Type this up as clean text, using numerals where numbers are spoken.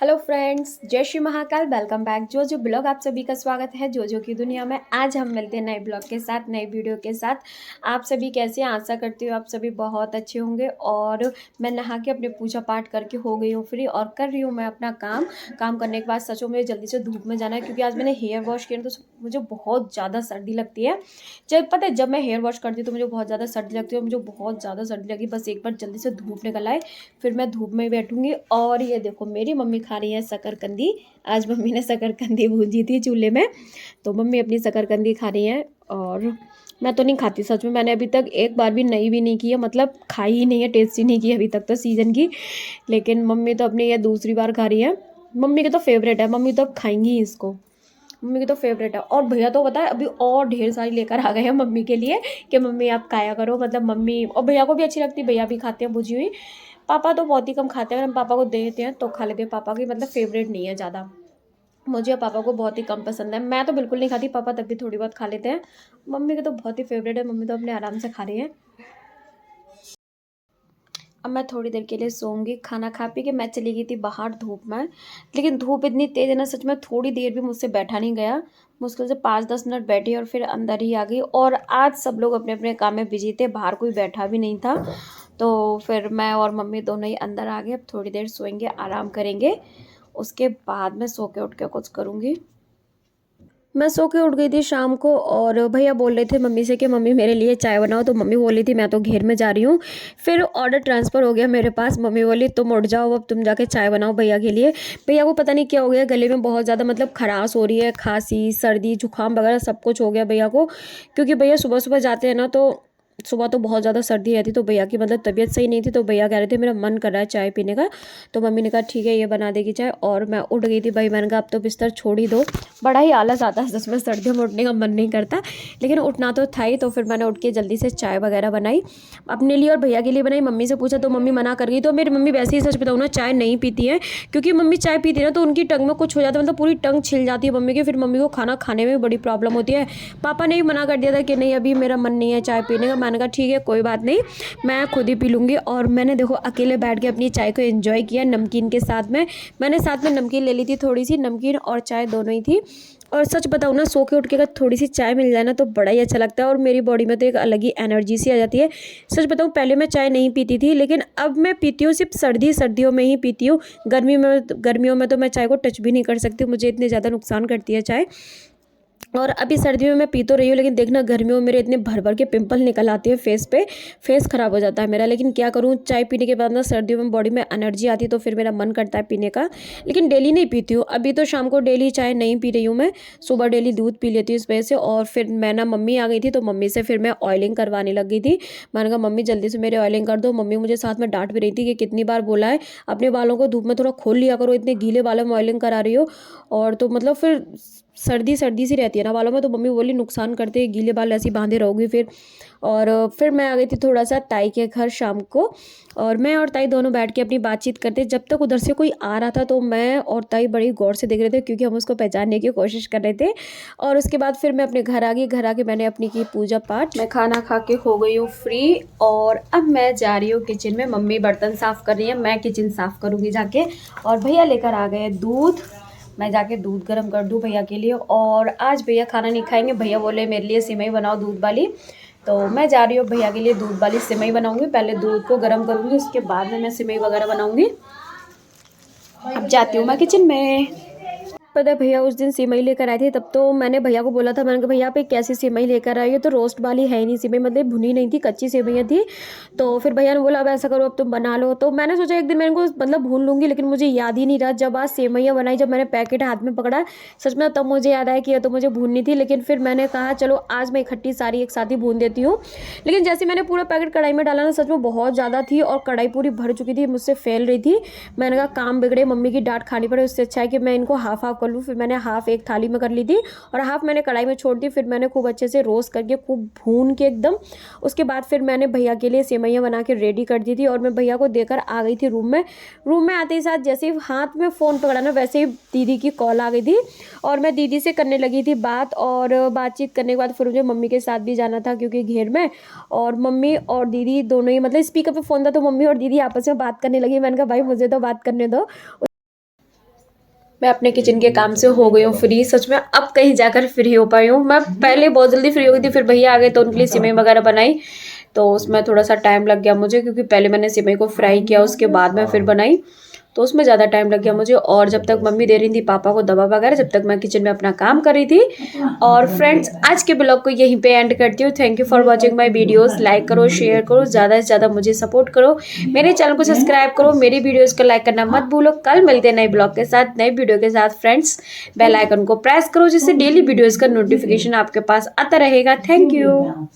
Hello friends, जय Shri Mahakal. Welcome back जो जो ब्लॉग। आप सभी का स्वागत है जो जो की दुनिया में। आज हम मिलते हैं नए ब्लॉग के साथ, नए वीडियो के साथ। आप सभी कैसे हैं? आशा करती हूँ आप सभी बहुत अच्छे होंगे। और मैं नहा के अपने पूजा पाठ करके हो गई हूँ फ्री और कर रही हूँ मैं अपना काम करने के बाद सचो मुझे जल्दी से धूप में जाना है, क्योंकि आज मैंने हेयर वॉश किया तो मुझे बहुत ज़्यादा सर्दी लगती है। जब पता है, जब मैं हेयर वॉश करती हूँ तो मुझे बहुत ज़्यादा सर्दी लगती है और मुझे बहुत ज़्यादा सर्दी लगी। बस एक बार जल्दी से धूप निकल आए, फिर मैं धूप में बैठूंगी। और ये देखो, मेरी मम्मी खा रही है शकरकंदी। आज मम्मी ने शकरकंदी भूजी थी चूल्हे में, तो मम्मी अपनी शकरकंदी खा रही है। और मैं तो नहीं खाती सच में, मैंने अभी तक एक बार भी नई भी नहीं की है, मतलब खाई ही नहीं है, टेस्ट ही नहीं की अभी तक तो सीजन की। लेकिन मम्मी तो अपनी ये दूसरी बार खा रही है। मम्मी की तो फेवरेट है, मम्मी तो खाएंगी ही इसको। मम्मी की तो फेवरेट है। और भैया तो पता है अभी और ढेर सारी लेकर आ गए हैं मम्मी के लिए कि मम्मी आप खाया करो। मतलब मम्मी और भैया को भी अच्छी लगती है, भैया भी खाते हैं भुजी हुई। पापा तो बहुत ही कम खाते हैं, अगर हम पापा को दे देते हैं तो खा लेते हैं। पापा की मतलब फेवरेट नहीं है ज़्यादा, मुझे और पापा को बहुत ही कम पसंद है। मैं तो बिल्कुल नहीं खाती, पापा तब भी थोड़ी बहुत खा लेते हैं। मम्मी की तो बहुत ही फेवरेट है, मम्मी तो अपने आराम से खा रही है। अब मैं थोड़ी देर के लिए सोऊंगी। खाना खा पी के मैं चली गई थी बाहर धूप में, लेकिन धूप इतनी तेज़ है ना, सच में थोड़ी देर भी मुझसे बैठा नहीं गया। मुश्किल से 5-10 मिनट बैठी और फिर अंदर ही आ गई। और आज सब लोग अपने अपने काम में बिजी थे, बाहर कोई बैठा भी नहीं था। तो फिर मैं और मम्मी दोनों ही अंदर आ गए। अब थोड़ी देर सोएंगे, आराम करेंगे, उसके बाद मैं सो के उठ के कुछ करूँगी। मैं सो के उठ गई थी शाम को, और भैया बोल रहे थे मम्मी से कि मम्मी मेरे लिए चाय बनाओ, तो मम्मी बोली थी मैं तो घेर में जा रही हूँ। फिर ऑर्डर ट्रांसफ़र हो गया मेरे पास, मम्मी बोली तुम उठ जाओ, अब तुम जाके चाय बनाओ भैया के लिए। भैया को पता नहीं क्या हो गया, गले में बहुत ज़्यादा मतलब खराश हो रही है, खांसी सर्दी जुकाम वगैरह सब कुछ हो गया भैया को। क्योंकि भैया सुबह सुबह जाते हैं ना, तो सुबह तो बहुत ज़्यादा सर्दी रहती, तो भैया की मतलब तबीयत सही नहीं थी। तो भैया कह रहे थे मेरा मन कर रहा है चाय पीने का, तो मम्मी ने कहा ठीक है ये बना देगी चाय। और मैं उठ गई थी भाई, मैंने कहा अब तो बिस्तर छोड़ ही दो। बड़ा ही आलस आता है सच में, सर्दियों में उठने का मन नहीं करता, लेकिन उठना तो था ही। तो फिर मैंने उठ के जल्दी से चाय वगैरह बनाई अपने लिए और भैया के लिए बनाई। मम्मी से पूछा तो मम्मी मना कर गई। तो मेरी मम्मी वैसे ही सच बताऊँ ना चाय नहीं पीती है, क्योंकि मम्मी चाय पीती है ना तो उनकी टंग में कुछ हो जाता है, मतलब पूरी टंग छिल जाती है मम्मी की, फिर मम्मी को खाना खाने में भी बड़ी प्रॉब्लम होती है। पापा ने भी मना कर दिया था कि नहीं अभी मेरा मन नहीं है चाय पीने का। मैंने कहा ठीक है कोई बात नहीं, मैं खुद ही पी लूँगी। और मैंने देखो अकेले बैठ के अपनी चाय को एंजॉय किया नमकीन के साथ में। मैंने साथ में नमकीन ले ली थी, थोड़ी सी नमकीन और चाय दोनों ही थी। और सच बताऊँ ना, सो के उठ के अगर थोड़ी सी चाय मिल जाए ना तो बड़ा ही अच्छा लगता है, और मेरी बॉडी में तो एक अलग ही एनर्जी सी आ जाती है। सच बताऊँ पहले मैं चाय नहीं पीती थी, लेकिन अब मैं पीती हूँ, सिर्फ सर्दियों में ही पीती हूँ। गर्मियों में तो मैं चाय को टच भी नहीं कर सकती, मुझे इतनी ज़्यादा नुकसान करती है चाय। और अभी सर्दियों में मैं पी तो रही हूँ, लेकिन देखना गर्मियों में मेरे इतने भर भर के पिंपल निकल आते हैं फेस पे, फेस ख़राब हो जाता है मेरा। लेकिन क्या करूँ, चाय पीने के बाद ना सर्दियों में बॉडी में एनर्जी आती है, तो फिर मेरा मन करता है पीने का। लेकिन डेली नहीं पीती हूँ, अभी तो शाम को डेली चाय नहीं पी रही हूँ मैं, सुबह डेली दूध पी लेती हूँ इस वजह से। और फिर मैं ना, मम्मी आ गई थी तो मम्मी से फिर मैं ऑयलिंग करवाने लग गई थी। मैंने कहा मम्मी जल्दी से मेरे ऑयलिंग कर दो। मम्मी मुझे साथ में डांट भी रही थी कि कितनी बार बोला है अपने बालों को धूप में थोड़ा खोल लिया करो, इतने गीले बालों में ऑयलिंग करा रही हो। और तो मतलब फिर सर्दी सर्दी सी रहती है ना बालों में, तो मम्मी बोली नुकसान करते हैं गीले बाल, ऐसे ही बांधे रहोगी फिर। और फिर मैं आ गई थी थोड़ा सा ताई के घर शाम को, और मैं और ताई दोनों बैठ के अपनी बातचीत करते। जब तक उधर से कोई आ रहा था तो मैं और ताई बड़ी गौर से देख रहे थे, क्योंकि हम उसको पहचानने की कोशिश कर रहे थे। और उसके बाद फिर मैं अपने घर आ गई, घर आके मैंने अपनी की पूजा पाठ, मैं खाना खा के हो गई हूँ फ्री। और अब मैं जा रही हूँ किचन में, मम्मी बर्तन साफ़ कर रही है, मैं किचन साफ़ करूँगी जाके। और भैया लेकर आ गए दूध, मैं जाके दूध गर्म कर दूँ भैया के लिए। और आज भैया खाना नहीं खाएंगे, भैया बोले मेरे लिए सिवई बनाओ दूध वाली, तो मैं जा रही हूँ भैया के लिए दूध वाली सिवई बनाऊंगी। पहले दूध को गर्म करूँगी, उसके बाद में मैं सिवई वगैरह बनाऊंगी। अब जाती हूँ मैं किचन में। पता है भैया उस दिन सिवई लेकर आए थे, तब तो मैंने भैया को बोला था, मैंने कहा भैया आप एक कैसी सिवई लेकर आई हो, तो रोस्ट वाली है ही नहीं सिवई, मतलब भुनी नहीं थी, कच्ची सेवइयाँ थी। तो फिर भैया ने बोला अब ऐसा करो अब तुम बना लो। तो मैंने सोचा एक दिन मैं इनको मतलब भून लूँगी, लेकिन मुझे याद ही नहीं रहा। जब आज सेवइयाँ बनाई, जब मैंने पैकेट हाथ में पकड़ा सच में, तब मुझे याद आया कि यह तो मुझे भूननी थी। लेकिन फिर मैंने कहा चलो आज मैं इकट्ठी सारी एक साथ ही भून देती हूँ। लेकिन जैसे मैंने पूरा पैकेट कढ़ाई में डाला ना, सच में बहुत ज़्यादा थी और कढ़ाई पूरी भर चुकी थी, मुझसे फैल रही थी। मैंने कहा काम बिगड़े, मम्मी की डांट खानी पड़े, उससे अच्छा है कि मैं इनको हाफ हाफ कर लूँ। फिर मैंने हाफ एक थाली में कर ली थी और हाफ मैंने कढ़ाई में छोड़ दी। फिर मैंने खूब अच्छे से रोस्ट करके खूब भून के एकदम, उसके बाद फिर मैंने भैया के लिए सेवइयाँ बना के रेडी कर दी थी। और मैं भैया को देकर आ गई थी रूम में। रूम में आते ही साथ जैसे ही हाथ में फ़ोन पकड़ा ना, वैसे ही दीदी की कॉल आ गई थी और मैं दीदी से करने लगी थी बात। और बातचीत करने के बाद फिर मुझे मम्मी के साथ भी जाना था, क्योंकि घेर में। और मम्मी और दीदी दोनों ही, मतलब स्पीकर पे फ़ोन था, तो मम्मी और दीदी आपस में बात करने लगी। मैंने कहा भाई मुझे तो बात करने दो। मैं अपने किचन के काम से हो गई हूँ फ्री, सच में अब कहीं जाकर फ्री हो पाई हूँ। मैं पहले बहुत जल्दी फ्री हो गई थी, फिर भैया आ गए तो उनके लिए सिवई वगैरह बनाई, तो उसमें थोड़ा सा टाइम लग गया मुझे, क्योंकि पहले मैंने सिवई को फ्राई किया, उसके बाद में फिर बनाई, तो उसमें ज़्यादा टाइम लग गया मुझे। और जब तक मम्मी दे रही थी पापा को दवा वगैरह, जब तक मैं किचन में अपना काम कर रही थी। और फ्रेंड्स, आज के ब्लॉग को यहीं पे एंड करती हूँ। Thank you for watching my videos. Like करो, शेयर करो, ज़्यादा से ज़्यादा मुझे सपोर्ट करो, मेरे चैनल को सब्सक्राइब करो, मेरी वीडियोज़ को लाइक करना मत भूलो। कल मिलते हैं नए ब्लॉग के साथ, नए वीडियो के साथ। फ्रेंड्स, बेल आइकन को प्रेस करो, जिससे डेली वीडियोज़ का नोटिफिकेशन आपके पास आता रहेगा। Thank you.